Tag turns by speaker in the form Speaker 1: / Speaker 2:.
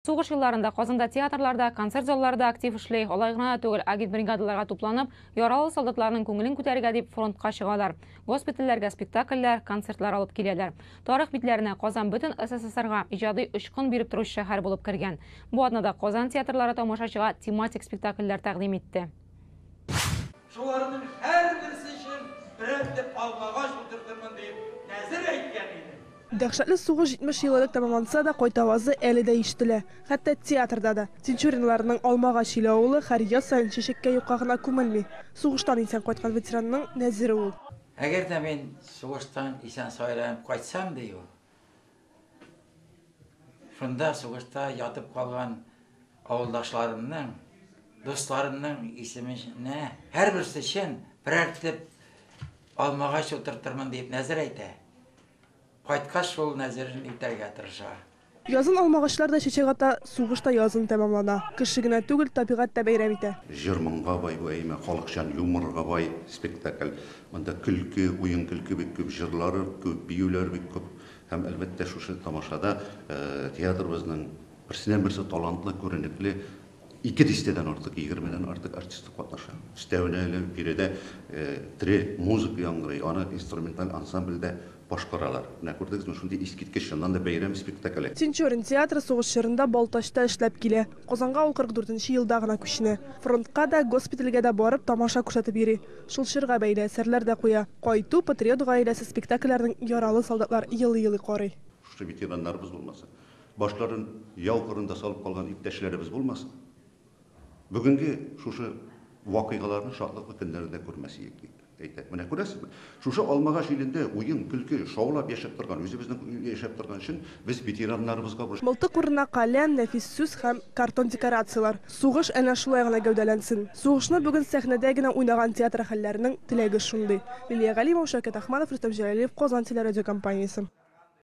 Speaker 1: Сугыш елларында Казанда театрларда, концерт залларында актив эшләй, алай гына түгел, агитбригадаларга тупланып, яралы солдатларның күңелен күтәрергә дип фронтка чыгалар. Госпитальләргә спектакльләр, концертлар алып киләләр. Тарих битләренә Казан бөтен СССРга иҗади очкын биреп торучы шәһәр булып кергән. Бу атнада Казан театрлары тамашачыга тематик спектакльләр тәкъдим итте.
Speaker 2: Шуларның һәрберсе өчен берәр дип алмагач утыртырмын дип нәзер әйткән иде.
Speaker 3: Дәһшәтле сугыш 70 еллык тәмамланса да, кайта авазы әле дә ишетелә. Хәтта театрда да. Тинчуринларның Алмагач иле авылы һәр яз саен чәчәккә юкка гына күмелми. Сугыштан исән кайткан ветеранның нәзере ул.
Speaker 4: Әгәр дә мин сугыштан исән саylанып кайтсам ди ул. Шунда сугышта ятып калган авылдашларымның, дусларымның исеменә һәрберсе өчен берәр дип алмагач утыртырмын дип нәзер әйтә. Кайткач шул нәзерен үтәргә тырыша.
Speaker 3: Язын Алмагачлар да чәчәк ата, сугышта язын тәмамлана. Кеше генә түгел, табигать та бәйрәм итә.
Speaker 5: Җырмынга бай бу әйме, халыкчан юморга бай спектакль. Монда көлке, уен көлке бик күп, җырлары күп, биюләр бик күп. Һәм әлбәттә шушы тамашада театрыбызның берсеннән-берсе талантлы, күренекле 200-дән артык, 20-дән артык артисты катнаша. Өстәвенә әле биредә тре музыка яңгырый, аны инструменталь ансамбльдә башкаралар. Менә күрдегезме, шундый искиткеч чыннан да бәйрәм спектакле.
Speaker 3: Тинчурин театры сугыш чорында Балтачта эшләп килә. Казанга ул 44нче елда гына күченә. Фронтка да, госпитальгә дә барып тамаша күрсәтеп йөри. Шул чорга бәйле әсәрләр дә куя. Кайту патриот гаиләсе спектакльләрнең яралы солдатлар елый-елый карый.
Speaker 5: Шушы ветераннарыбыз булмаса, башларын яу кырында салып калган иптәшләребез булмаса, бүгенге шушы вакыйгаларны шатлыклы көннәрендә күрмәсек дип әйтәк. Менә күрәсезме? Шушы Алмагач илендә уен, көлке, шаулап яшәп торган, үзебезнең яшәп торган өчен без ветераннарыбызга бурычлы.
Speaker 3: Мылтык урынына каләм, нәфис сүз һәм картон декорациялар. Сугыш әнә шулай гына гәүдәләнсен. Сугышны бүген сәхнәдә генә уйнаган театр әһелләренең теләге шундый. Лилия Галимова, Шәүкәт Әхмәтов, Рөстәм Җәләлиев, Казан телерадиокомпаниясе.